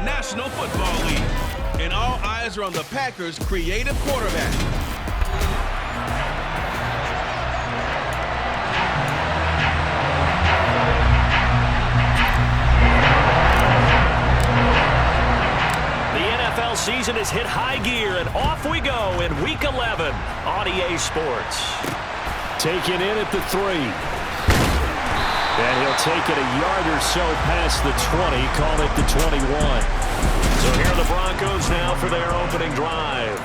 National Football League. And all eyes are on the Packers' creative quarterback. The NFL season has hit high gear, and off we go in Week 11 on EA Sports. Taken in at the 3. And he'll take it a yard or so past the 20, call it the 21. So here are the Broncos now for their opening drive.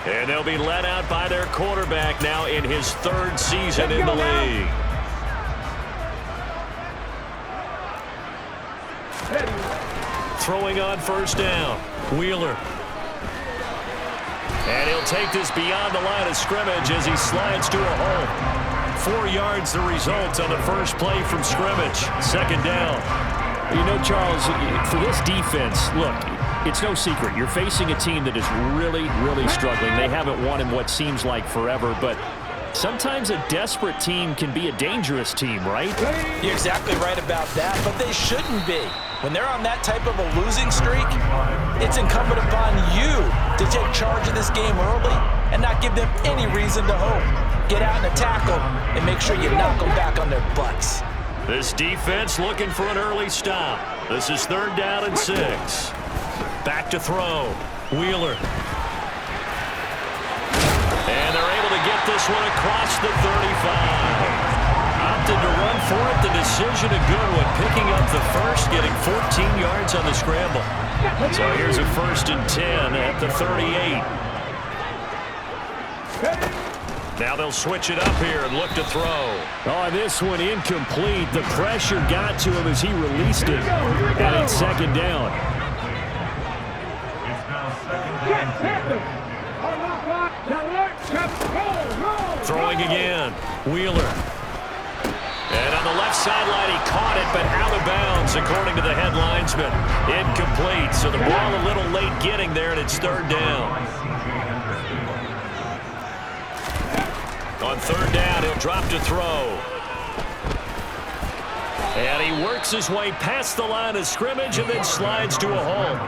And they'll be led out by their quarterback now in his 3rd season in the league. Throwing on 1st down, Wheeler. And he'll take this beyond the line of scrimmage as he slides to a hole. 4 yards the result on the first play from scrimmage. 2nd down. You know, Charles, for this defense, look, it's no secret. You're facing a team that is really, really struggling. They haven't won in what seems like forever, but sometimes a desperate team can be a dangerous team, right? You're exactly right about that, but they shouldn't be. When they're on that type of a losing streak, it's incumbent upon you to take charge of this game early and not give them any reason to hope. Get out and tackle and make sure you knock them back on their butts. This defense looking for an early stop. This is 3rd down and 6. Back to throw. Wheeler. And they're able to get this one across the 35. Opted to run for it. The decision a good one. Picking up the first, getting 14 yards on the scramble. So here's a 1st and 10 at the 38. Now they'll switch it up here and look to throw. Oh, this one incomplete. The pressure got to him as he released it. And it's 2nd down. Throwing again. Wheeler. And on the left sideline, he caught it, but out of bounds, according to the head linesman. Incomplete, so the ball a little late getting there, and it's 3rd down. On 3rd down, he'll drop to throw. And he works his way past the line of scrimmage and then slides to a hole.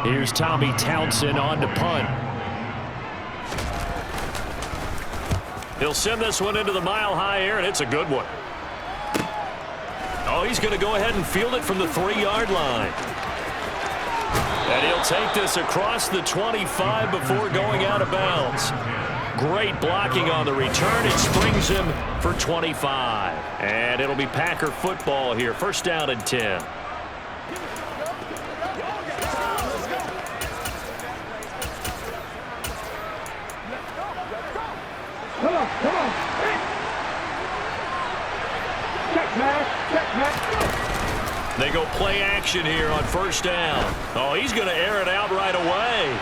Here's Tommy Townsend on to punt. He'll send this one into the mile-high air, and it's a good one. Oh, he's going to go ahead and field it from the 3-yard line. And he'll take this across the 25 before going out of bounds. Great blocking on the return. It springs him for 25. And it'll be Packer football here. 1st down and 10. Come on. They go play action here on 1st down. Oh, he's going to air it out right away.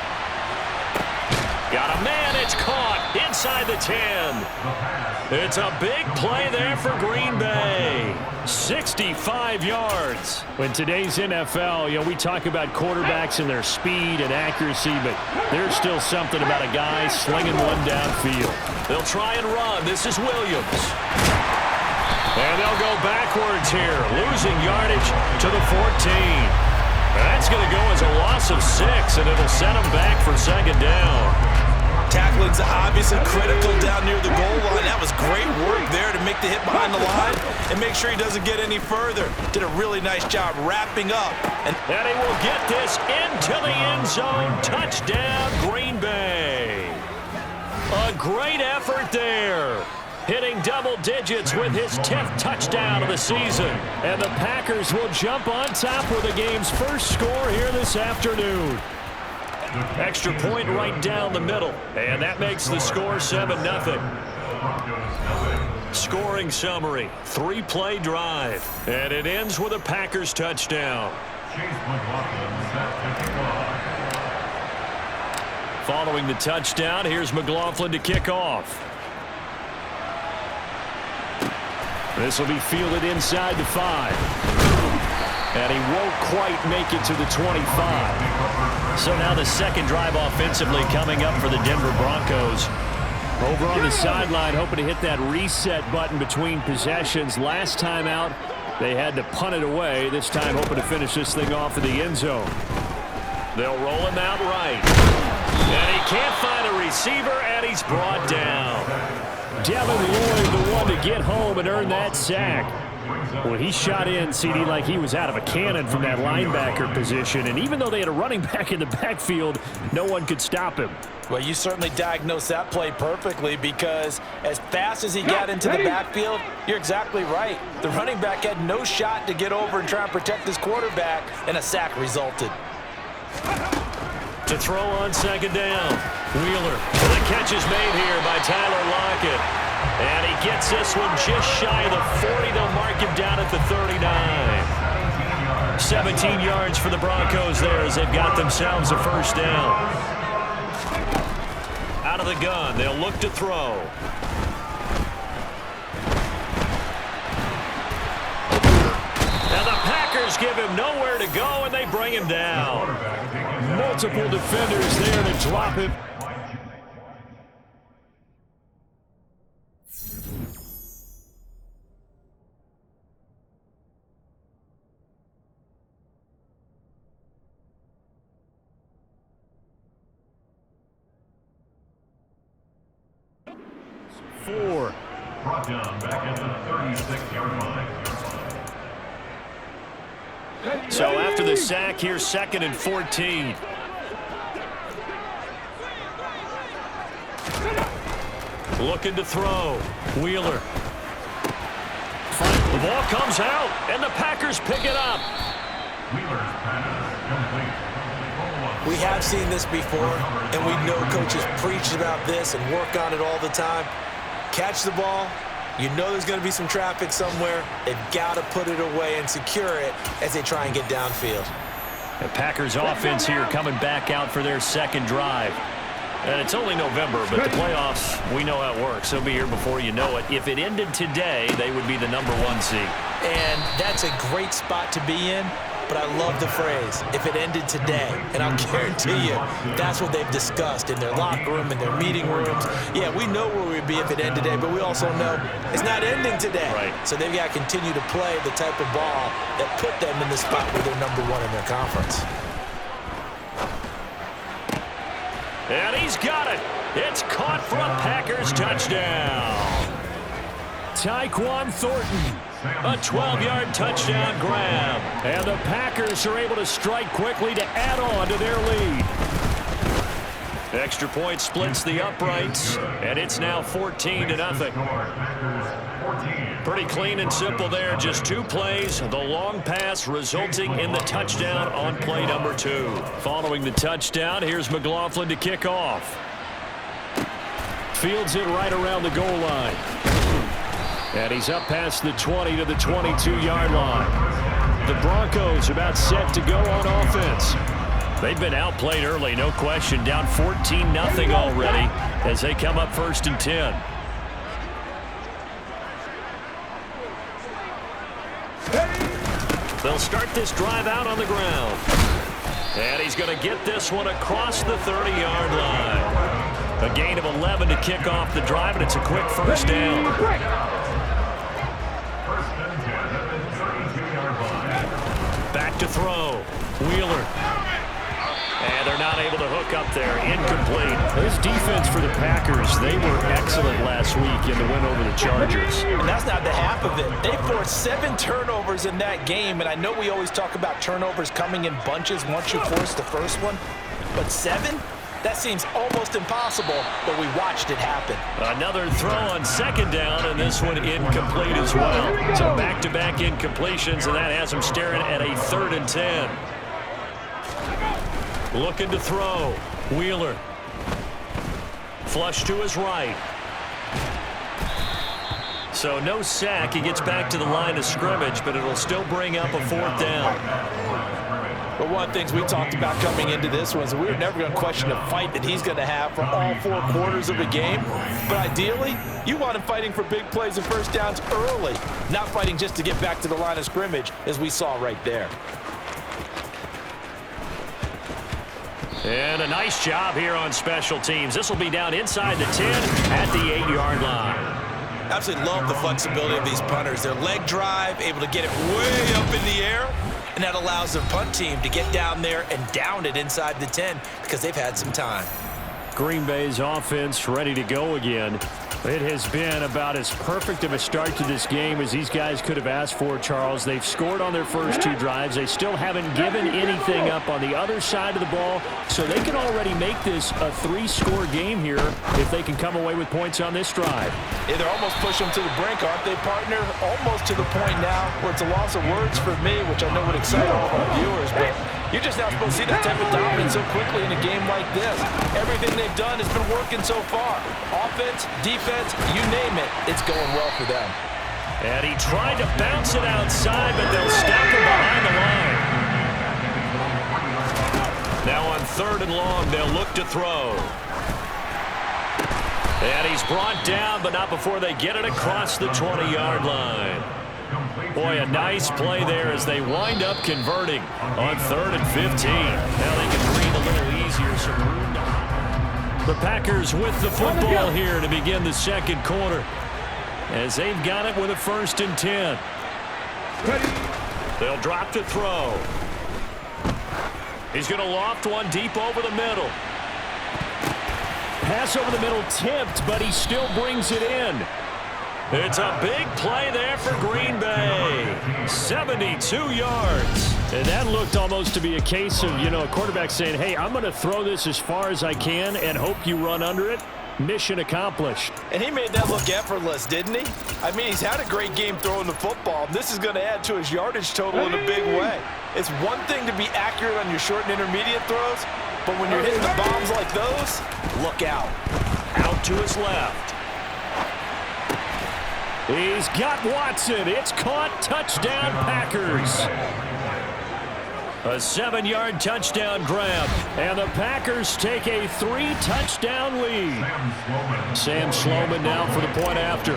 Got a man. It's caught inside the 10. It's a big play there for Green Bay. 65 yards. In today's NFL, we talk about quarterbacks and their speed and accuracy, but there's still something about a guy slinging one downfield. They'll try and run. This is Williams. And they'll go backwards here, losing yardage to the 14. That's going to go as a loss of 6, and it'll set them back for 2nd down. Tackling's obviously critical down near the goal line. That was great work there to make the hit behind the line and make sure he doesn't get any further. Did a really nice job wrapping up. And he will get this into the end zone. Touchdown, Green Bay. A great effort there. Hitting double digits with his 10th touchdown of the season. And the Packers will jump on top with the game's first score here this afternoon. Extra point right down the middle. And that makes the score 7-0. Scoring summary, 3-play drive. And it ends with a Packers touchdown. Following the touchdown, here's McLaughlin to kick off. This will be fielded inside the 5. And he won't quite make it to the 25. So now the 2nd drive offensively coming up for the Denver Broncos. Over on the sideline, hoping to hit that reset button between possessions. Last time out, They had to punt it away, this time hoping to finish this thing off in the end zone. They'll roll him out right. And he can't find a receiver, and he's brought down. Devin Lloyd, the one to get home and earn that sack. Well, he shot in, CD, like he was out of a cannon from that linebacker position. And even though they had a running back in the backfield, no one could stop him. Well, you certainly diagnosed that play perfectly, because as fast as he got into the backfield, you're exactly right. The running back had no shot to get over and try and protect his quarterback, and a sack resulted. To throw on second down. Wheeler. The catch is made here by Tyler Lockett. And he gets this one just shy of the 40. They'll mark him down at the 39. 17 yards for the Broncos there as they've got themselves a first down. Out of the gun, they'll look to throw. And the Packers give him nowhere to go, and they bring him down. Multiple defenders there to drop him. Four. Brought down back at the 36-yard line. So after the sack, here's 2nd and 14. Looking to throw. Wheeler. The ball comes out, and the Packers pick it up. Wheeler's pass complete. We have seen this before, and we know coaches preach about this and work on it all the time. Catch the ball. You know there's going to be some traffic somewhere. They've got to put it away and secure it as they try and get downfield. The Packers offense here coming back out for their second drive. And it's only November, but the playoffs, we know how it works. They'll be here before you know it. If it ended today, they would be the #1 seed. And that's a great spot to be in. But I love the phrase, if it ended today. And I'll guarantee you, that's what they've discussed in their locker room, in their meeting rooms. Yeah, we know where we'd be if it ended today, but we also know it's not ending today. Right. So they've got to continue to play the type of ball that put them in the spot where they're #1 in their conference. And he's got it. It's caught for a Packers touchdown. Tyquan Thornton. A 12-yard touchdown grab. And the Packers are able to strike quickly to add on to their lead. Extra point splits the uprights, and it's now 14-0. Pretty clean and simple there. Just 2 plays. The long pass resulting in the touchdown on play number 2. Following the touchdown, here's McLaughlin to kick off. Fields it right around the goal line. And he's up past the 20 to the 22-yard line. The Broncos about set to go on offense. They've been outplayed early, no question. Down 14-0 already as they come up 1st and 10. They'll start this drive out on the ground. And he's going to get this one across the 30-yard line. A gain of 11 to kick off the drive, and it's a quick first down. Back to throw. Wheeler. And they're not able to hook up there. Incomplete. This defense for the Packers, they were excellent last week in the win over the Chargers. And that's not the half of it. They forced 7 turnovers in that game, and I know we always talk about turnovers coming in bunches once you force the first one, but 7? That seems almost impossible, but we watched it happen. Another throw on second down, and this one incomplete as well. So back-to-back incompletions, and that has them staring at a 3rd and 10. Looking to throw. Wheeler. Flush to his right. So no sack. He gets back to the line of scrimmage, but it'll still bring up a 4th down. But one of the things we talked about coming into this one is we were never going to question the fight that he's going to have for all 4 quarters of a game. But ideally, you want him fighting for big plays and first downs early, not fighting just to get back to the line of scrimmage, as we saw right there. And a nice job here on special teams. This will be down inside the 10 at the 8-yard line. Absolutely love the flexibility of these punters. Their leg drive, able to get it way up in the air, and that allows their punt team to get down there and down it inside the 10 because they've had some time. Green Bay's offense ready to go again. It has been about as perfect of a start to this game as these guys could have asked for, Charles. They've scored on their first 2 drives. They still haven't given anything up on the other side of the ball, so they can already make this a 3-score game here if they can come away with points on this drive. Yeah, they're almost pushing them to the brink, aren't they, partner? Almost to the point now where it's a loss of words for me, which I know would excite all of our viewers, but you're just not supposed to see that type of dominance so quickly in a game like this. Everything they've done has been working so far. Offense, defense, you name it, it's going well for them. And he tried to bounce it outside, but they'll stop him behind the line. Now on 3rd and long, they'll look to throw. And he's brought down, but not before they get it across the 20-yard line. Boy, a nice play there as they wind up converting on 3rd and 15. Now they can breathe a little easier. So the Packers with the football here to begin the second quarter as they've got it with a 1st and 10. They'll drop to throw. He's going to loft one deep over the middle. Pass over the middle tipped, but he still brings it in. It's a big play there for Green Bay. 72 yards. And that looked almost to be a case of, a quarterback saying, hey, I'm going to throw this as far as I can and hope you run under it. Mission accomplished. And he made that look effortless, didn't he? I mean, he's had a great game throwing the football. This is going to add to his yardage total in a big way. It's one thing to be accurate on your short and intermediate throws, but when you're hitting the bombs like those, look out. Out to his left. He's got Watson. It's caught. Touchdown, Packers. A 7-yard touchdown grab. And the Packers take a 3-touchdown lead. Sam Sloman now for the point after.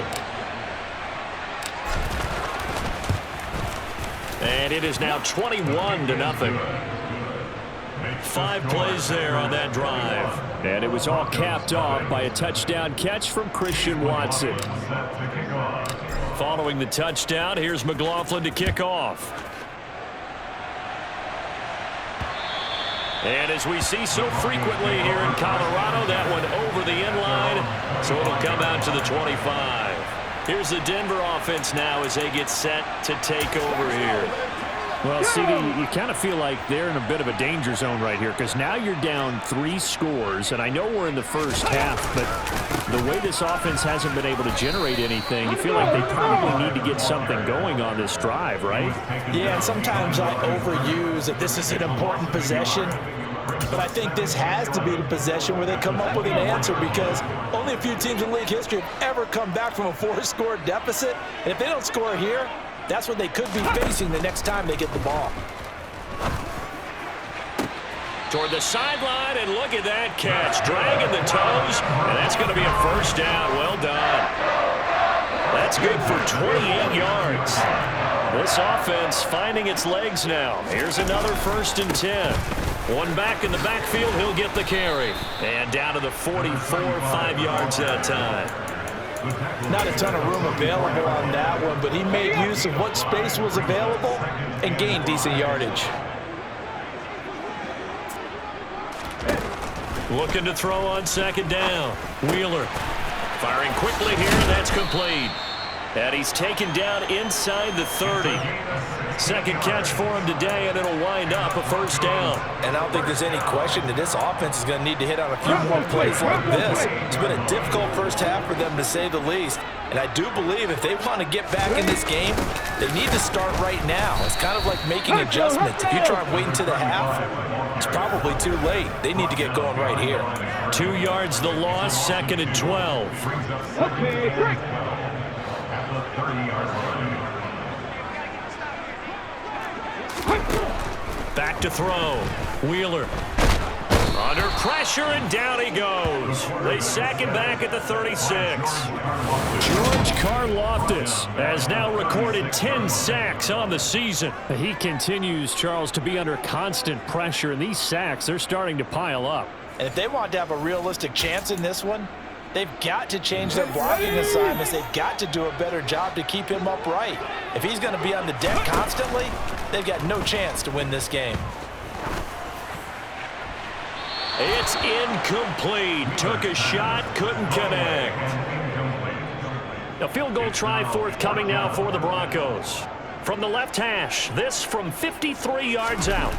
And it is now 21-0. 5 plays there on that drive. And it was all capped off by a touchdown catch from Christian Watson. Following the touchdown, here's McLaughlin to kick off. And as we see so frequently here in Colorado, that one over the end line, so it'll come out to the 25. Here's the Denver offense now as they get set to take over here. Well, CD, you kind of feel like they're in a bit of a danger zone right here because now you're down 3 scores, and I know we're in the first half, but the way this offense hasn't been able to generate anything, you feel like they probably need to get something going on this drive, right? Yeah, and sometimes I overuse that this is an important possession, but I think this has to be the possession where they come up with an answer because only a few teams in league history have ever come back from a 4-score deficit, and if they don't score here, that's what they could be facing the next time they get the ball. Toward the sideline, and look at that catch. Dragging the toes, and that's going to be a 1st down. Well done. That's good for 28 yards. This offense finding its legs now. Here's another 1st and 10. One back in the backfield, he'll get the carry. And down to the 44, 5 yards that time. Not a ton of room available on that one, but he made use of what space was available and gained decent yardage. Looking to throw on 2nd down. Wheeler firing quickly here, and that's complete. And he's taken down inside the 30. 2nd catch for him today, and it'll wind up a 1st down. And I don't think there's any question that this offense is going to need to hit on a few more plays like this. It's been a difficult first half for them, to say the least. And I do believe if they want to get back in this game, they need to start right now. It's kind of like making adjustments. If you try and wait until the half, it's probably too late. They need to get going right here. 2 yards the loss, 2nd and 12. Back to throw. Wheeler under pressure, and down he goes. They sack him back at the 36. George Karlaftis has now recorded 10 sacks on the season. He continues, Charles, to be under constant pressure, and these sacks, they're starting to pile up. And if they want to have a realistic chance in this one, They've got to change their blocking assignments. They've got to do a better job to keep him upright. If he's going to be on the deck constantly, they've got no chance to win this game. It's incomplete. Took a shot, couldn't connect. A field goal try forthcoming now for the Broncos. From the left hash, this from 53 yards out.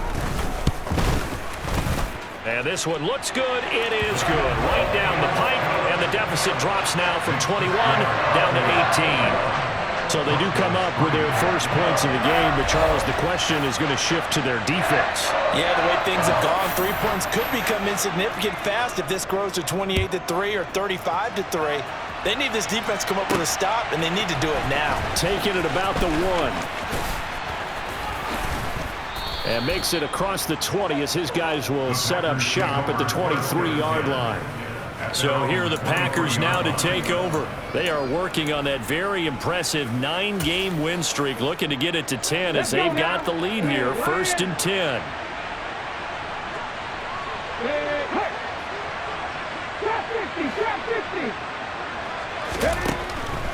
And this one looks good. It is good. Right down the pipe, and the deficit drops now from 21 down to 18. So they do come up with their first points of the game, but Charles, the question is going to shift to their defense. Yeah, the way things have gone, 3 points could become insignificant fast if this grows to 28-3 or 35-3. They need this defense to come up with a stop, and they need to do it now. Taking it about the 1. And makes it across the 20 as his guys will set up shop at the 23-yard line. So here are the Packers now to take over. They are working on that very impressive 9-game win streak, looking to get it to 10 as they've got the lead here, 1st and 10.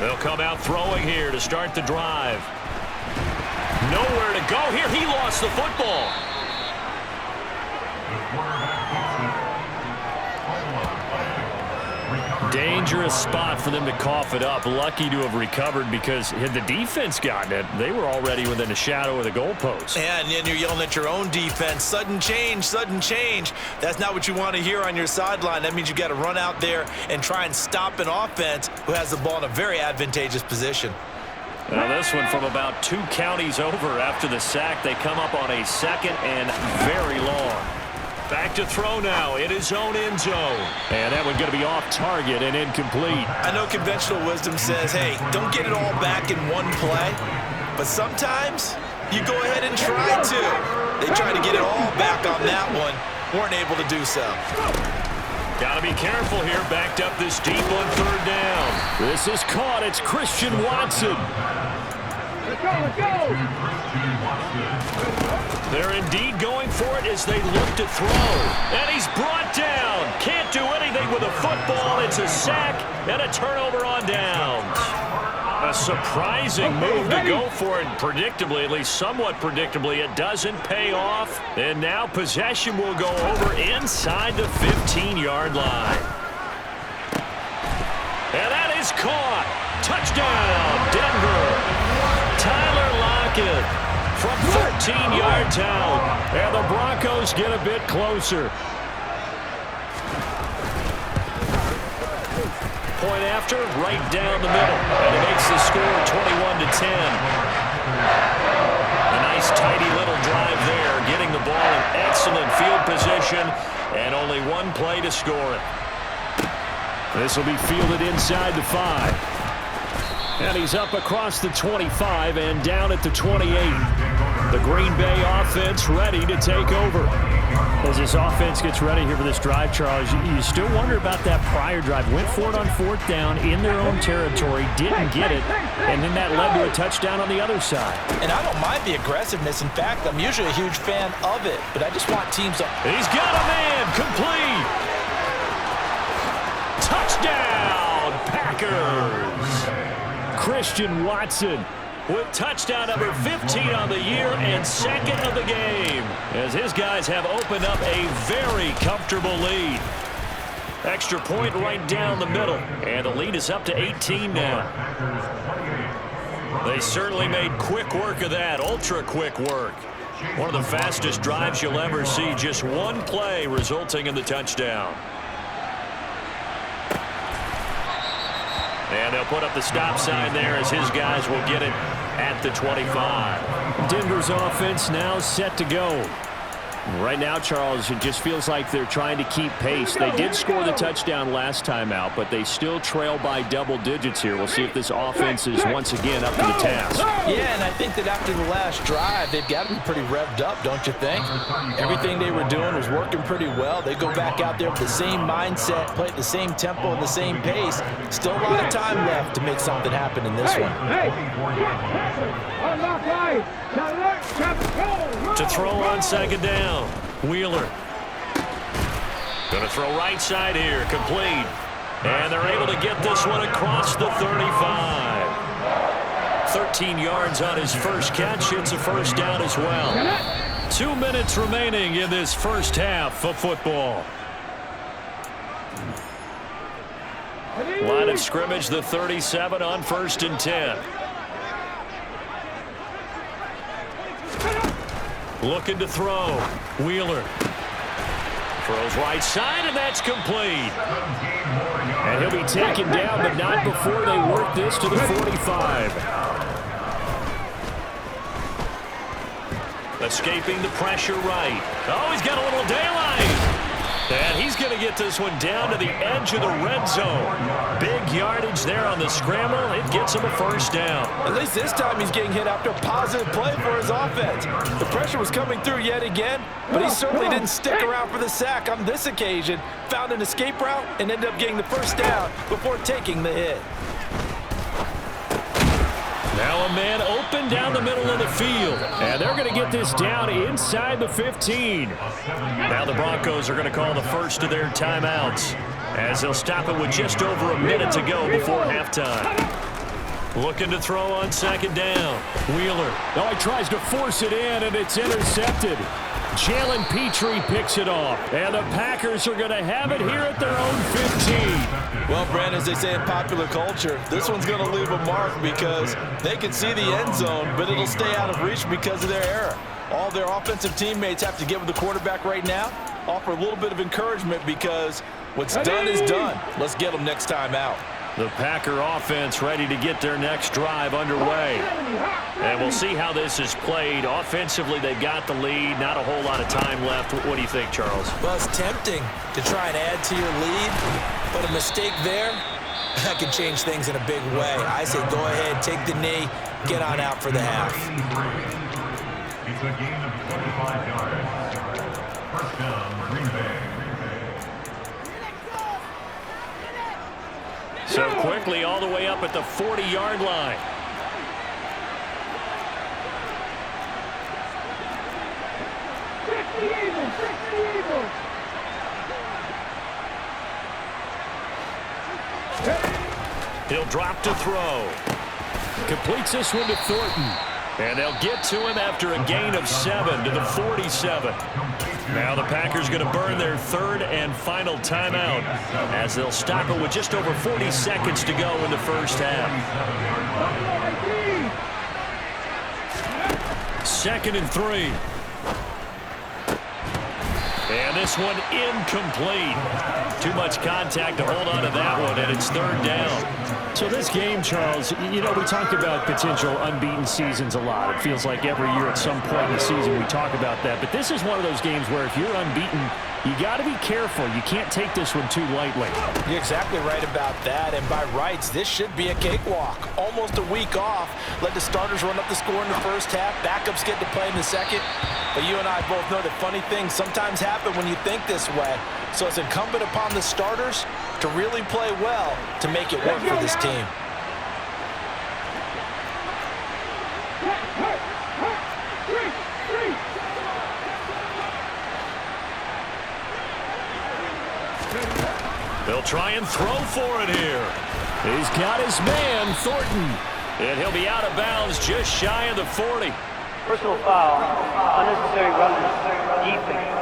They'll come out throwing here to start the drive. Nowhere to go here. He lost the football. Dangerous spot for them to cough it up. Lucky to have recovered because had the defense gotten it, they were already within a shadow of the goalpost. And then you're yelling at your own defense. Sudden change, sudden change. That's not what you want to hear on your sideline. That means you've got to run out there and try and stop an offense who has the ball in a very advantageous position. Now this one from about 2 counties over after the sack. They come up on a 2nd and very long. Back to throw now in his own end zone. And that one going to be off target and incomplete. I know conventional wisdom says, hey, don't get it all back in one play. But sometimes you go ahead and try to. They tried to get it all back on that one. Weren't able to do so. Got to be careful here. Backed up this deep on 3rd down. This is caught. It's Christian Watson. Let's go. They're indeed going for it as they look to throw. And he's brought down. Can't do anything with a football. It's a sack and a turnover on downs. A surprising move to go for it. Predictably, at least somewhat predictably, it doesn't pay off. And now possession will go over inside the 15-yard line. And that is caught. Touchdown, Denver. Tyler Lockett from 13 yards out. And the Broncos get a bit closer. Point after, right down the middle. And it makes the score 21-10. A nice tidy little drive there, getting the ball in excellent field position, and only 1 play to score it. This will be fielded inside the 5. And he's up across the 25 and down at the 28. The Green Bay offense ready to take over. As this offense gets ready here for this drive, Charles, you still wonder about that prior drive. Went for it on 4th down in their own territory, didn't get it, and then that led to a touchdown on the other side. And I don't mind the aggressiveness. In fact, I'm usually a huge fan of it, but I just want teams to... He's got a man, complete. Touchdown, Packers. Christian Watson with touchdown number 15 on the year and 2nd of the game, as his guys have opened up a very comfortable lead. Extra point right down the middle, and the lead is up to 18 now. They certainly made quick work of that, ultra quick work. One of the fastest drives you'll ever see, just 1 play resulting in the touchdown. And they'll put up the stop sign there as his guys will get it at the 25. Denver's offense now set to go. Right now, Charles, it just feels like they're trying to keep pace. They did score the touchdown last time out, but they still trail by double digits here. We'll see if this offense is once again up to the task. Yeah, and I think that after the last drive, they've got to be pretty revved up, don't you think? Everything they were doing was working pretty well. They go back out there with the same mindset, play at the same tempo and the same pace. Still a lot of time left to make something happen in this one. To throw on 2nd down, Wheeler. Going to throw right side here, complete. And they're able to get this one across the 35. 13 yards on his first catch. It's a first down as well. 2 minutes remaining in this first half of football. Line of scrimmage, the 37 on 1st and 10. Looking to throw. Wheeler. Throws right side, and that's complete. And he'll be taken down, but not before they work this to the 45. Escaping the pressure right. Oh, he's got a little daylight. And he's going to get this one down to the edge of the red zone. Big yardage there on the scramble. It gets him a first down. At least this time he's getting hit after a positive play for his offense. The pressure was coming through yet again, but he certainly didn't stick around for the sack on this occasion. Found an escape route and ended up getting the first down before taking the hit. Now a man open down the middle of the field. And they're going to get this down inside the 15. Now the Broncos are going to call the first of their timeouts, as they'll stop it with just over a minute to go before halftime. Looking to throw on 2nd down. Wheeler. Oh, he tries to force it in, and it's intercepted. Jalen Petrie picks it off. And the Packers are going to have it here at their own 15. Well, Brandon, as they say in popular culture, this one's going to leave a mark because they can see the end zone, but it'll stay out of reach because of their error. All their offensive teammates have to get with the quarterback right now, offer a little bit of encouragement because what's done is done. Let's get them next time out. The Packer offense ready to get their next drive underway. And we'll see how this is played. Offensively, they've got the lead. Not a whole lot of time left. What do you think, Charles? Well, it's tempting to try and add to your lead, but a mistake there, that can change things in a big way. I say go ahead, take the knee, get on out for the half. It's a gain of 25 yards. First down, Green Bay. So quickly all the way up at the 40-yard line. He'll drop to throw. Completes this one to Thornton. And they'll get to him after a gain of 7 to the 47. Now the Packers going to burn their 3rd and final timeout as they'll stop it with just over 40 seconds to go in the first half. 2nd and 3. And this one incomplete. Too much contact to hold on to that one, and it's 3rd down. So this game, Charles, you know, we talk about potential unbeaten seasons a lot. It feels like every year at some point in the season we talk about that. But this is one of those games where if you're unbeaten, you got to be careful. You can't take this one too lightly. You're exactly right about that. And by rights, this should be a cakewalk. Almost a week off. Let the starters run up the score in the first half. Backups get to play in the second. But you and I both know that funny things sometimes happen when you think this way. So it's incumbent upon the starters to really play well to make it work for this team. They'll try and throw for it here. He's got his man, Thornton. And he'll be out of bounds just shy of the 40. Personal foul, unnecessary roughness, defense.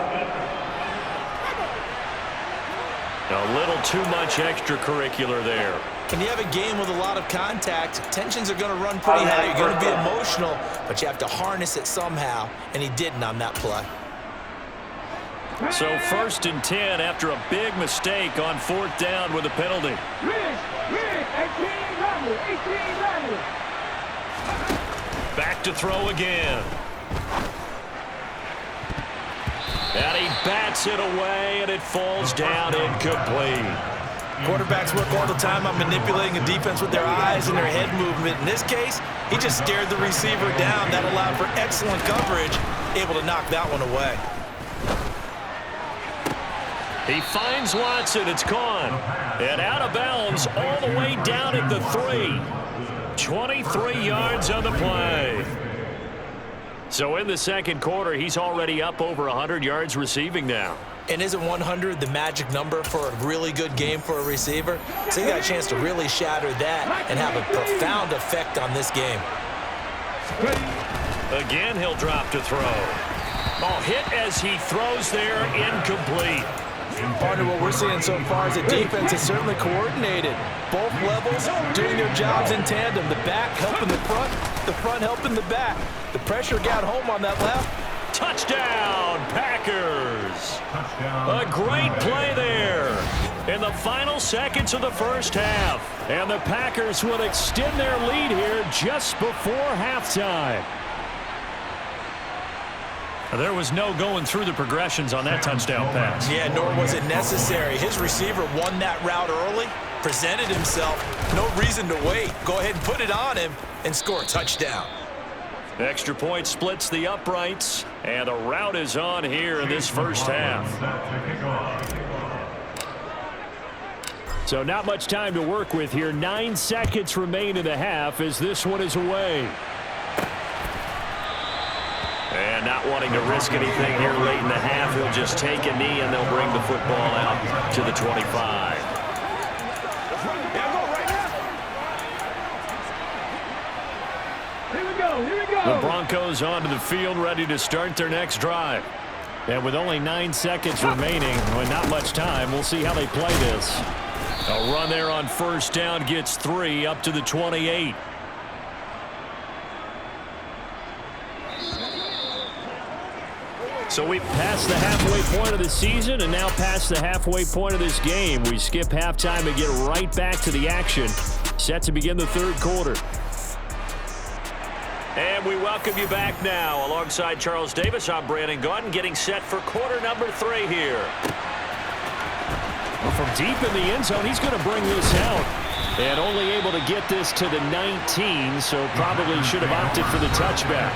A little too much extracurricular there. When you have a game with a lot of contact, tensions are going to run pretty high. You're going to be emotional, but you have to harness it somehow, and he didn't on that play. So 1st and 10 after a big mistake on 4th down with a penalty. Back to throw again. And he bats it away, and it falls down incomplete. Quarterbacks work all the time on manipulating a defense with their eyes and their head movement. In this case, he just stared the receiver down. That allowed for excellent coverage, able to knock that one away. He finds Watson. It's gone. And out of bounds all the way down at the 3. 23 yards on the play. So in the second quarter, he's already up over 100 yards receiving now. And isn't 100 the magic number for a really good game for a receiver? So he got a chance to really shatter that and have a profound effect on this game. Again, he'll drop to throw. Oh, hit as he throws there, incomplete. Partner, what we're seeing so far is the defense is certainly coordinated. Both levels doing their jobs in tandem. The back helping the front helping the back. The pressure got home on that left. Touchdown, Packers. Touchdown. A great play there in the final seconds of the first half. And the Packers will extend their lead here just before halftime. There was no going through the progressions on that touchdown pass. Yeah, nor was it necessary. His receiver won that route early, presented himself. No reason to wait. Go ahead and put it on him and score a touchdown. Extra point splits the uprights, and a route is on here in this first half. So not much time to work with here. 9 seconds remain in the half as this one is away. And not wanting to risk anything here late in the half, he'll just take a knee and they'll bring the football out to the 25. The Broncos onto the field, ready to start their next drive. And with only 9 seconds remaining, with not much time, we'll see how they play this. A run there on first down gets 3 up to the 28. So we passed the halfway point of the season and now past the halfway point of this game. We skip halftime and get right back to the action. Set to begin the third quarter. And we welcome you back now. Alongside Charles Davis, I'm Brandon Gaudin, getting set for quarter number 3 here. From deep in the end zone, he's going to bring this out. And only able to get this to the 19, so probably should have opted for the touchback.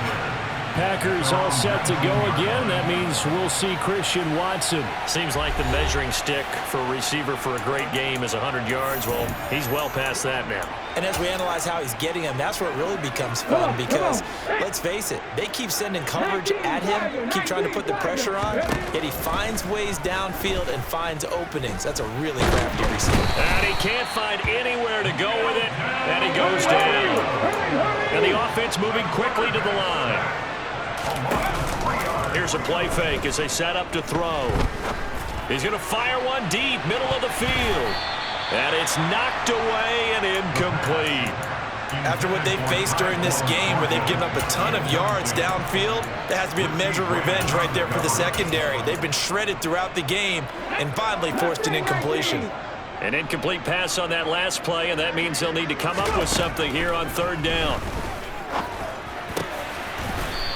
Packers all set to go again. That means we'll see Christian Watson. Seems like the measuring stick for a receiver for a great game is 100 yards. Well, he's well past that now. And as we analyze how he's getting them, that's where it really becomes fun because, let's face it, they keep sending coverage at him, keep trying to put the pressure on, yet he finds ways downfield and finds openings. That's a really crafty receiver. And he can't find anywhere to go with it, and he goes down. And the offense moving quickly to the line. Here's a play fake as they set up to throw. He's going to fire one deep, middle of the field. And it's knocked away and incomplete. After what they've faced during this game where they've given up a ton of yards downfield, there has to be a measure of revenge right there for the secondary. They've been shredded throughout the game and finally forced an incompletion. An incomplete pass on that last play, and that means they'll need to come up with something here on third down.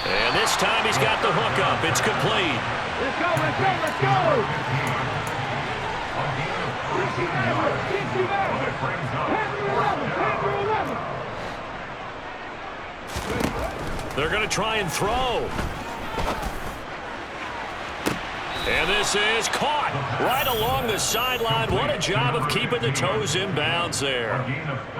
And this time he's got the hook up. It's complete. Let's go, let's go, let's go! They're going to try and throw. And this is caught right along the sideline. What a job of keeping the toes in bounds there.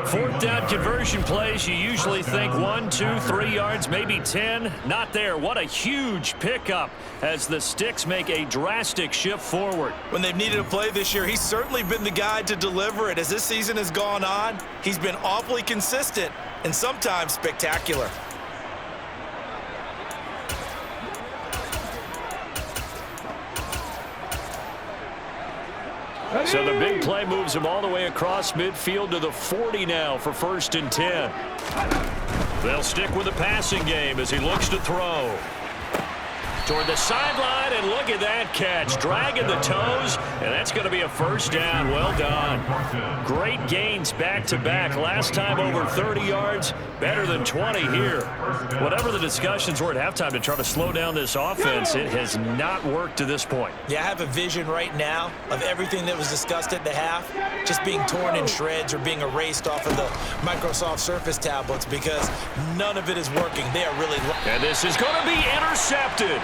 Fourth down conversion plays, you usually think 1, 2, 3 yards, maybe 10. Not there. What a huge pickup as the Sticks make a drastic shift forward. When they've needed a play this year, he's certainly been the guy to deliver it. As this season has gone on, he's been awfully consistent and sometimes spectacular. So the big play moves him all the way across midfield to the 40 now for 1st and 10. They'll stick with the passing game as he looks to throw. Toward the sideline, and look at that catch. Dragging the toes, and that's going to be a first down. Well done. Great gains back-to-back. Last time over 30 yards, better than 20 here. Whatever the discussions were at halftime to try to slow down this offense, it has not worked to this point. Yeah, I have a vision right now of everything that was discussed at the half just being torn in shreds or being erased off of the Microsoft Surface tablets because none of it is working. They are really... And this is going to be intercepted.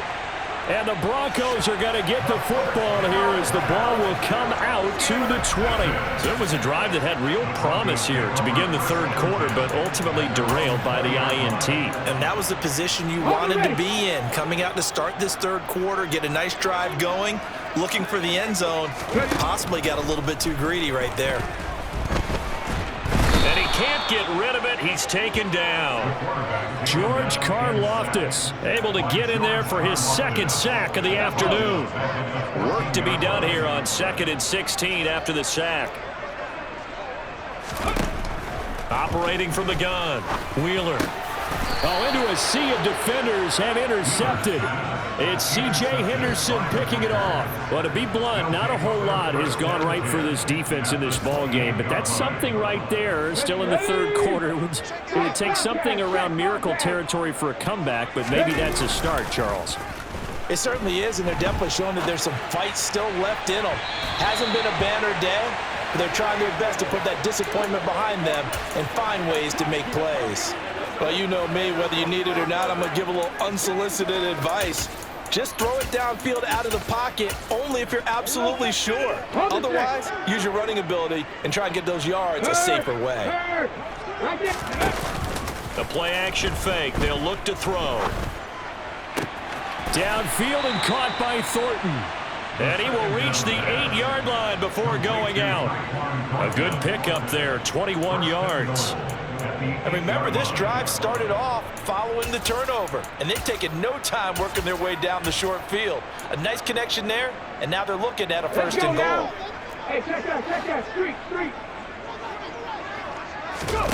And the Broncos are going to get the football here as the ball will come out to the 20. So it was a drive that had real promise here to begin the third quarter, but ultimately derailed by the INT. And that was the position you wanted to be in, coming out to start this third quarter, get a nice drive going, looking for the end zone. Possibly got a little bit too greedy right there. And he can't get rid of it. He's taken down. George Karlaftis able to get in there for his second sack of the afternoon. Work to be done here on 2nd and 16 after the sack. Operating from the gun, Wheeler. Oh, into a sea of defenders and intercepted. It's C.J. Henderson picking it off. Well, to be blunt, not a whole lot has gone right for this defense in this ball game, but that's something right there. Still in the third quarter. It would take something around miracle territory for a comeback, but maybe that's a start, Charles. It certainly is, and they're definitely showing that there's some fight still left in them. Hasn't been a banner day, but they're trying their best to put that disappointment behind them and find ways to make plays. Well, you know me, whether you need it or not, I'm going to give a little unsolicited advice. Just throw it downfield out of the pocket only if you're absolutely sure. Otherwise, use your running ability and try and get those yards a safer way. The play action fake. They'll look to throw. Downfield and caught by Thornton. And he will reach the 8-yard line before going out. A good pickup there, 21 yards. And remember, this drive started off following the turnover, and they've taken no time working their way down the short field. A nice connection there, and now they're looking at a 1st and goal. Hey, check that, street. Go.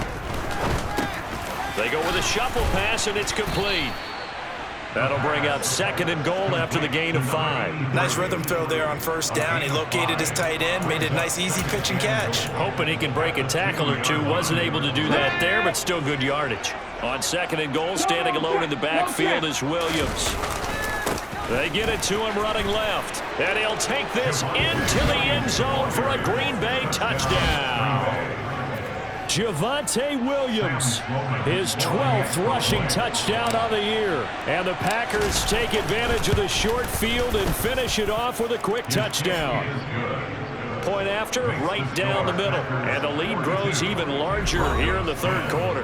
They go with a shuffle pass, and it's complete. That'll bring up 2nd and goal after the gain of 5. Nice rhythm throw there on 1st down. He located his tight end, made it a nice, easy pitch and catch. Hoping he can break a tackle or two. Wasn't able to do that there, but still good yardage. On 2nd and goal, standing alone in the backfield is Williams. They get it to him running left. And he'll take this into the end zone for a Green Bay touchdown. Javonte Williams, his 12th rushing touchdown of the year. And the Packers take advantage of the short field and finish it off with a quick touchdown. Point after, right down the middle. And the lead grows even larger here in the third quarter.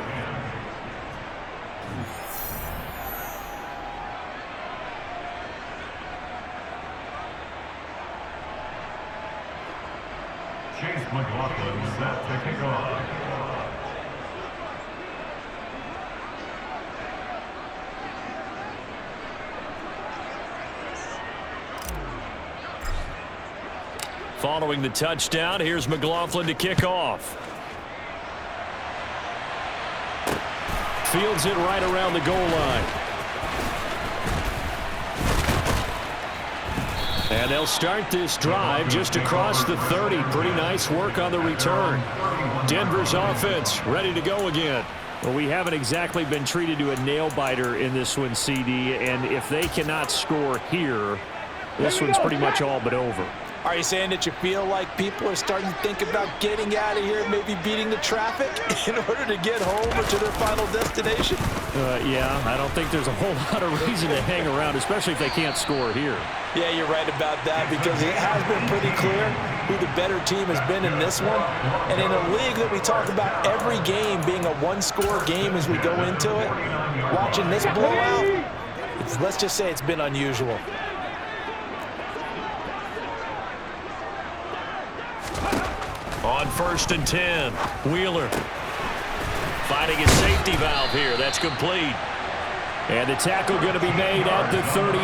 Chase McLaughlin set to kick off. Following the touchdown, here's McLaughlin to kick off. Fields it right around the goal line. And they'll start this drive just across the 30. Pretty nice work on the return. Denver's offense ready to go again. Well, we haven't exactly been treated to a nail-biter in this one, CD, and if they cannot score here, this one's pretty much all but over. Are you saying that you feel like people are starting to think about getting out of here, maybe beating the traffic in order to get home or to their final destination? Yeah, I don't think there's a whole lot of reason to hang around, especially if they can't score here. Yeah, you're right about that, because it has been pretty clear who the better team has been in this one. And in a league that we talk about every game being a one-score game as we go into it, watching this blowout, let's just say it's been unusual. On 1st and 10, Wheeler finding his safety valve here. That's complete. And the tackle going to be made at the 38.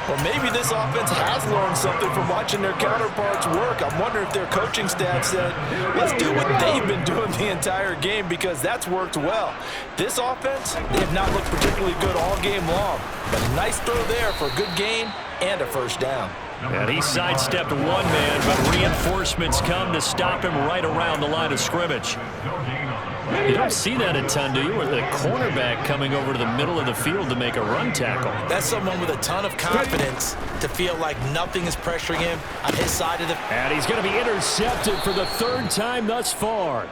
Well, maybe this offense has learned something from watching their counterparts work. I'm wondering if their coaching staff said, let's do what they've been doing the entire game, because that's worked well. This offense, they have not looked particularly good all game long. But a nice throw there for a good gain and a 1st down. And he sidestepped one man, but reinforcements come to stop him right around the line of scrimmage. You don't see that a ton, do you? Or the cornerback coming over to the middle of the field to make a run tackle. That's someone with a ton of confidence to feel like nothing is pressuring him on his side of the... And he's going to be intercepted for the 3rd time thus far.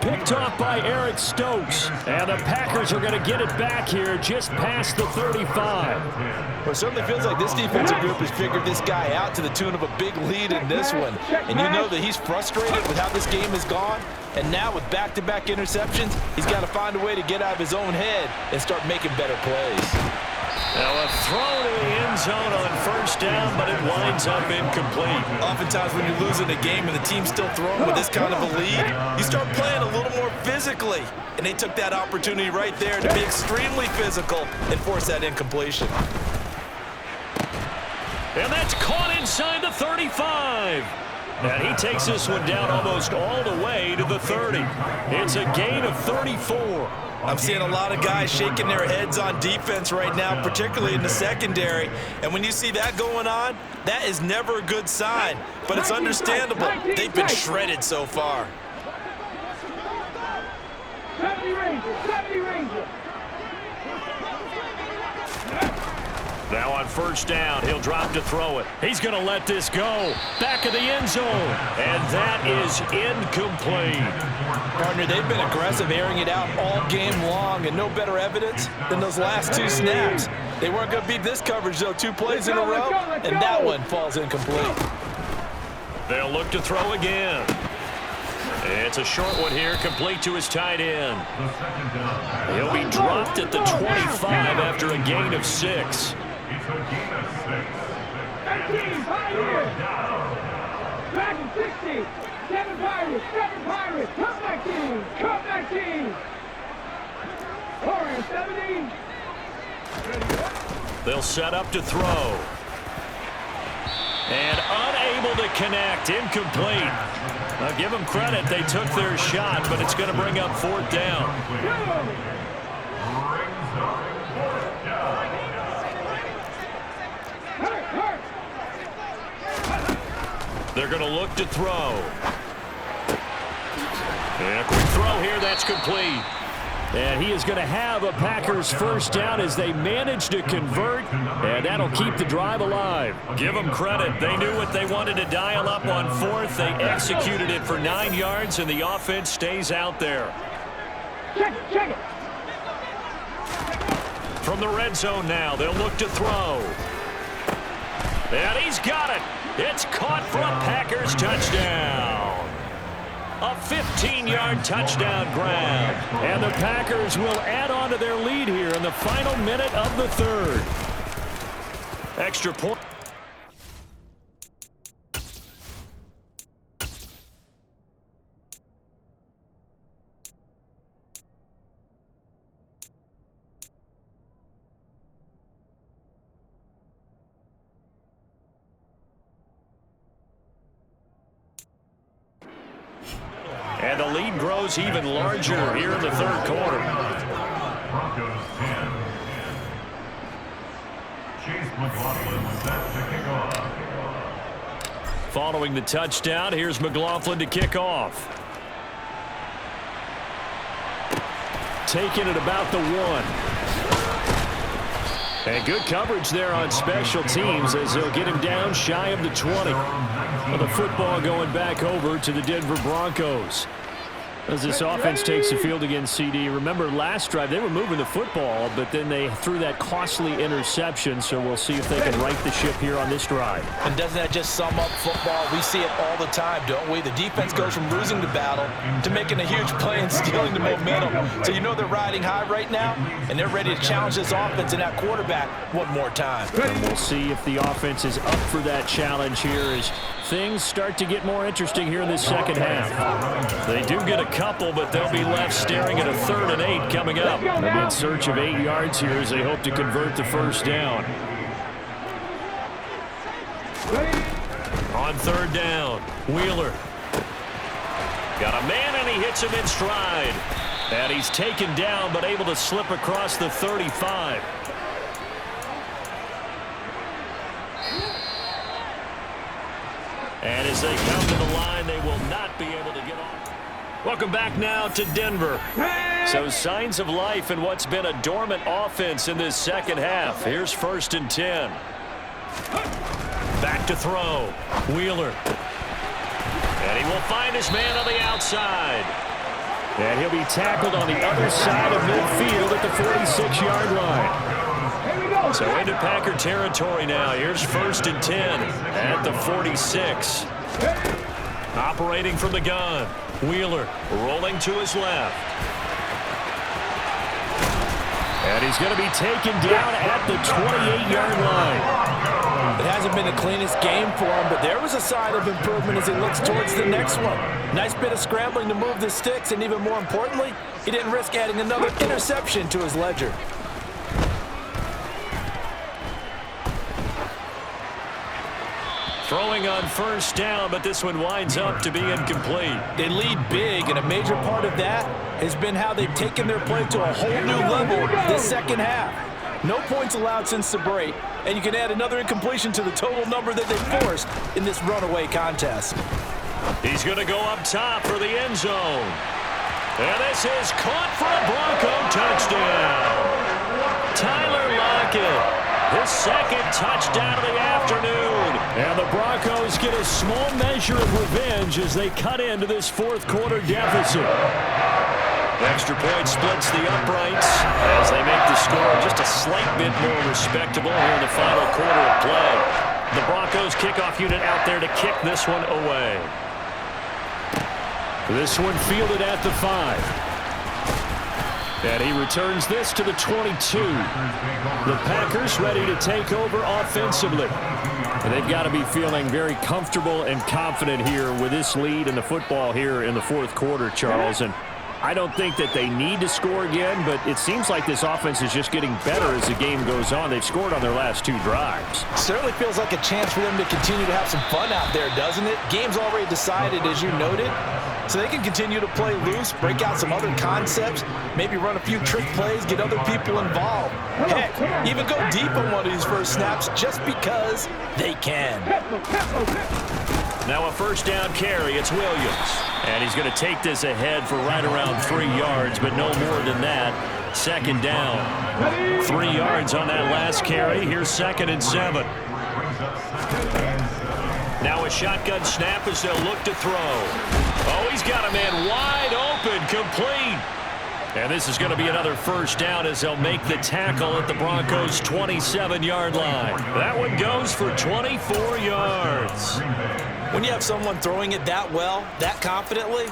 Picked off by Eric Stokes. And the Packers are going to get it back here just past the 35. Well, it certainly feels like this defensive group has figured this guy out to the tune of a big lead in this one. And you know that he's frustrated with how this game has gone. And now with back-to-back interceptions, he's got to find a way to get out of his own head and start making better plays. Now a throw to the end zone on first down, but it winds up incomplete. Oftentimes when you're losing a game and the team's still throwing with this kind of a lead, you start playing a little more physically. And they took that opportunity right there to be extremely physical and force that incompletion. And that's caught inside the 35. And he takes this one down almost all the way to the 30. It's a gain of 34. I'm seeing a lot of guys shaking their heads on defense right now, particularly in the secondary. And when you see that going on, that is never a good sign. But it's understandable. They've been shredded so far. 70 Rangers, 70 Rangers. Now on first down, he'll drop to throw it. He's going to let this go. Back of the end zone. And that is incomplete. Partner, they've been aggressive, airing it out all game long, and no better evidence than those last two snaps. They weren't going to beat this coverage, though, 2 plays in a row, and that one falls incomplete. They'll look to throw again. It's a short one here, complete to his tight end. He'll be dropped at the 25 after a gain of 6. It's a gain of 6. 19 Pirates. Back in 60. 7 Pirates, 7 Pirates. Come back team, come back team. Orange 70. They'll set up to throw. And unable to connect, incomplete. Now give them credit, they took their shot, but it's going to bring up 4th down. They're going to look to throw. And a quick throw here, that's complete. And he is going to have a Packers first down as they manage to convert, and that'll keep the drive alive. Give them credit. They knew what they wanted to dial up on 4th. They executed it for 9 yards, and the offense stays out there. Check it. From the red zone now, they'll look to throw. And he's got it. It's caught for a Packers touchdown. A 15-yard touchdown grab. And the Packers will add on to their lead here in the final minute of the 3rd. Extra point. And the lead grows even larger here in the 3rd quarter. Broncos 10. Chase McLaughlin set to kick off. Following the touchdown, here's McLaughlin to kick off. Taking it about the 1. And good coverage there on special teams as they'll get him down shy of the 20. Well, the football going back over to the Denver Broncos. As this offense takes the field against CD. Remember last drive they were moving the football, but then they threw that costly interception, so we'll see if they can right the ship here on this drive. And doesn't that just sum up football? We see it all the time, don't we? The defense goes from losing the battle to making a huge play and stealing the momentum. So you know they're riding high right now, and they're ready to challenge this offense and that quarterback one more time. And we'll see if the offense is up for that challenge here as things start to get more interesting here in this second half. They do get a couple, but they'll be left staring at a 3rd and 8 coming up. And in search of 8 yards here as they hope to convert the first down. On 3rd down, Wheeler. Got a man, and he hits him in stride. And he's taken down, but able to slip across the 35. And as they come to the line, they will not be able to get off. Welcome back now to Denver. So signs of life in what's been a dormant offense in this second half. Here's 1st and 10. Back to throw. Wheeler. And he will find his man on the outside. And he'll be tackled on the other side of midfield at the 46-yard line. So into Packer territory now. Here's 1st and 10 at the 46. Operating from the gun. Wheeler rolling to his left. And he's going to be taken down at the 28-yard line. It hasn't been the cleanest game for him, but there was a sign of improvement as he looks towards the next one. Nice bit of scrambling to move the sticks, and even more importantly, he didn't risk adding another interception to his ledger. Throwing on 1st down, but this one winds up to be incomplete. They lead big, and a major part of that has been how they've taken their play to a whole new level this second half. No points allowed since the break, and you can add another incompletion to the total number that they forced in this runaway contest. He's going to go up top for the end zone. And this is caught for a Bronco touchdown. Tyler Lockett, his 2nd touchdown of the afternoon. And the Broncos get a small measure of revenge as they cut into this 4th quarter deficit. Extra point splits the uprights as they make the score just a slight bit more respectable here in the final quarter of play. The Broncos kickoff unit out there to kick this one away. This one fielded at the 5. And he returns this to the 22. The Packers ready to take over offensively. And they've got to be feeling very comfortable and confident here with this lead in the football here in the 4th quarter, Charles. And I don't think that they need to score again, but it seems like this offense is just getting better as the game goes on. They've scored on their last 2 drives. Certainly feels like a chance for them to continue to have some fun out there, doesn't it? Game's already decided, as you noted, so they can continue to play loose, break out some other concepts, maybe run a few trick plays, get other people involved. Heck, even go deep on one of these first snaps just because they can. Now a 1st down carry. It's Williams. And he's going to take this ahead for right around 3 yards, but no more than that. 2nd down. 3 yards on that last carry. Here's 2nd and 7. Now a shotgun snap as they'll look to throw. Oh, he's got a man wide open, complete. And this is going to be another 1st down as they'll make the tackle at the Broncos' 27-yard line. That one goes for 24 yards. When you have someone throwing it that well, that confidently,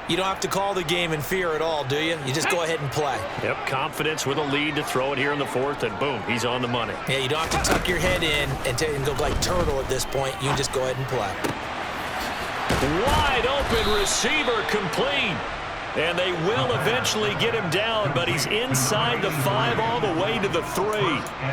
you don't have to call the game in fear at all, do you? You just go ahead and play. Yep, confidence with a lead to throw it here in the 4th, and boom, he's on the money. Yeah, you don't have to tuck your head in and go like turtle at this point. You can just go ahead and play. Wide open receiver, complete. And they will eventually get him down, but he's inside the 5 all the way to the 3.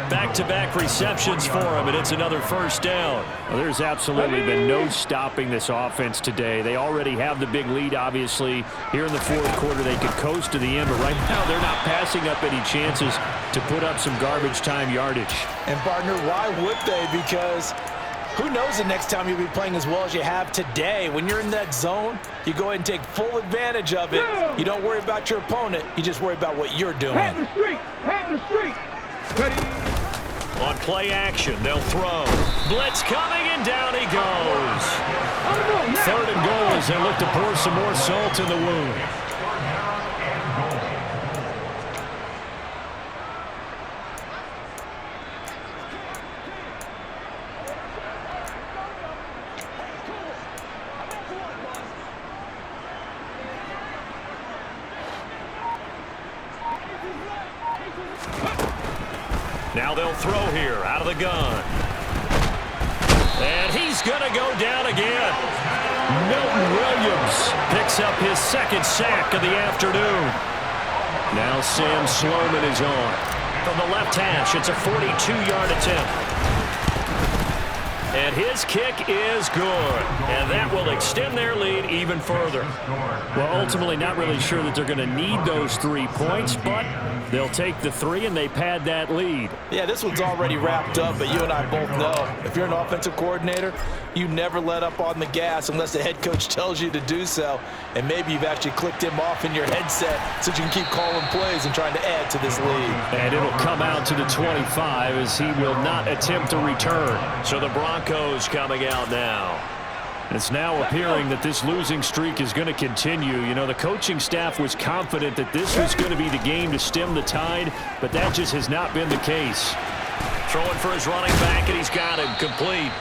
Back-to-back receptions for him, and it's another 1st down. Well, there's absolutely been no stopping this offense today. They already have the big lead, obviously. Here in the 4th quarter, they could coast to the end, but right now they're not passing up any chances to put up some garbage time yardage. And, partner, why would they? Because who knows the next time you'll be playing as well as you have today. When you're in that zone, you go ahead and take full advantage of it. You don't worry about your opponent. You just worry about what you're doing. Have the streak. Have the streak. Ready. On play action, they'll throw. Blitz coming, and down he goes. 3rd and goal as they look to pour some more salt in the wound. Now they'll throw here out of the gun. And he's going to go down again. Milton Williams Picks up his 2nd sack of the afternoon. Now Sam Sloman is on. From the left hash, it's a 42-yard attempt. And his kick is good. And that will extend their lead even further. Well, ultimately, not really sure that they're going to need those 3 points, but they'll take the 3 and they pad that lead. Yeah, this one's already wrapped up, but you and I both know if you're an offensive coordinator, you never let up on the gas unless the head coach tells you to do so. And maybe you've actually clicked him off in your headset so you can keep calling plays and trying to add to this lead. And it'll come out to the 25 as he will not attempt to return. So the Broncos coming out now. It's now appearing that this losing streak is going to continue. You know, the coaching staff was confident that this was going to be the game to stem the tide, but that just has not been the case. Throwing for his running back, and he's got him complete.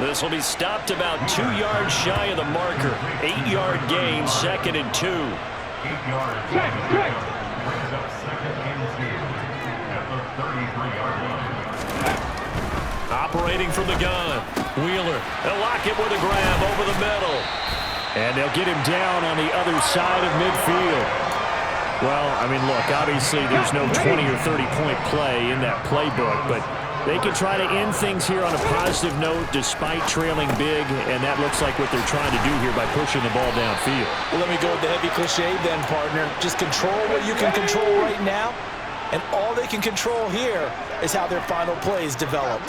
This will be stopped about 2 yards shy of the marker. 8-yard gain, 2nd and 2. 8 yards. Brings up 2nd and 2 at the 33-yard line. Operating from the gun. Wheeler, they'll lock it with a grab over the middle. And they'll get him down on the other side of midfield. Well, I mean, look, obviously there's no 20 or 30-point play in that playbook, but they can try to end things here on a positive note despite trailing big, and that looks like what they're trying to do here by pushing the ball downfield. Well, let me go with the heavy cliche then, partner. Just control what you can control right now, and all they can control here is how their final plays develop.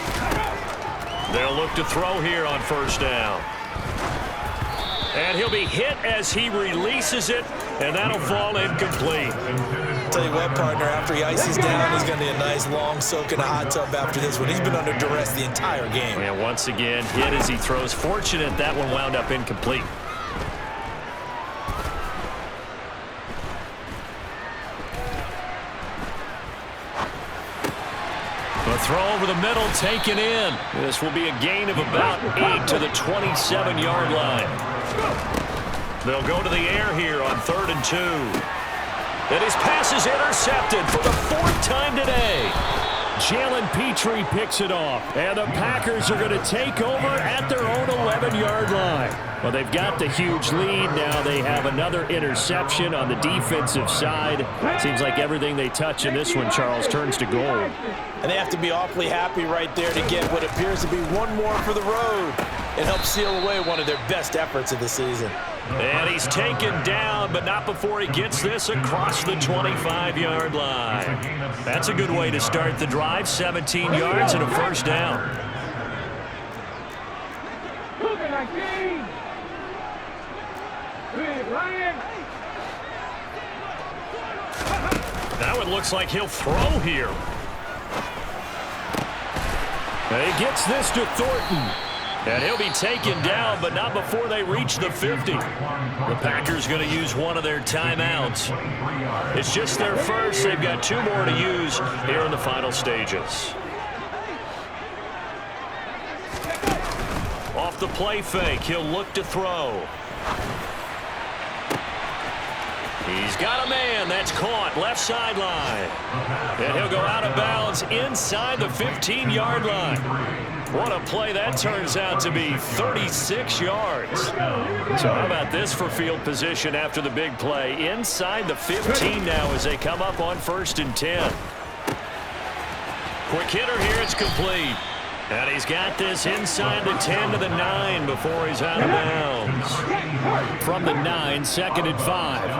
They'll look to throw here on 1st down. And he'll be hit as he releases it, and that'll fall incomplete. Tell you what, partner, after he ices down, he's going to need a nice long soak in a hot tub after this one. He's been under duress the entire game. And once again, hit as he throws. Fortunate that one wound up incomplete. A throw over the middle, taken in. This will be a gain of about 8 to the 27-yard line. They'll go to the air here on 3rd and 2. And his pass is intercepted for the 4th time today. Jalen Petrie picks it off, and the Packers are going to take over at their own 11-yard line. Well, they've got the huge lead. Now they have another interception on the defensive side. Seems like everything they touch in this one, Charles, turns to gold. And they have to be awfully happy right there to get what appears to be one more for the road. It helps seal away one of their best efforts of the season. And he's taken down, but not before he gets this across the 25-yard line. That's a good way to start the drive. 17 yards and a 1st down. That one looks like he'll throw here. He gets this to Thornton. And he'll be taken down, but not before they reach the 50. The Packers going to use one of their timeouts. It's just their first. They've got 2 more to use here in the final stages. Off the play fake, he'll look to throw. He's got a man. That's caught left sideline. And he'll go out of bounds inside the 15-yard line. What a play that turns out to be, 36 yards. So how about this for field position after the big play? Inside the 15 now as they come up on 1st and 10. Quick hitter here, it's complete. And he's got this inside the 10 to the 9 before he's out of bounds. From the 9, 2nd and 5.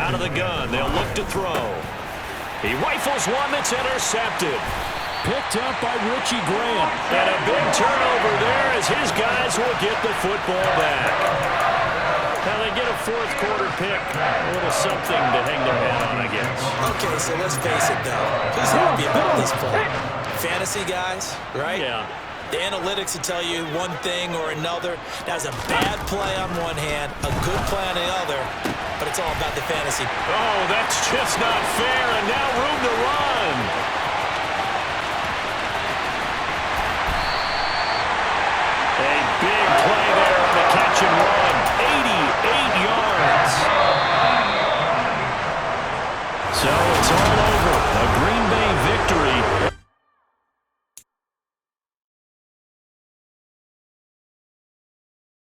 Out of the gun, they'll look to throw. He rifles one that's intercepted. Picked up by Richie Graham. And a big turnover there as his guys will get the football back. Now they get a 4th quarter pick. A little something to hang their hat on, I guess. Okay, so let's face it, though. Who's happy about this play? Fantasy guys, right? Yeah. The analytics will tell you one thing or another. That's a bad play on one hand, a good play on the other, but it's all about the fantasy. Oh, that's just not fair, and now room to run. A big play there on the catch and run. 88 yards. So it's all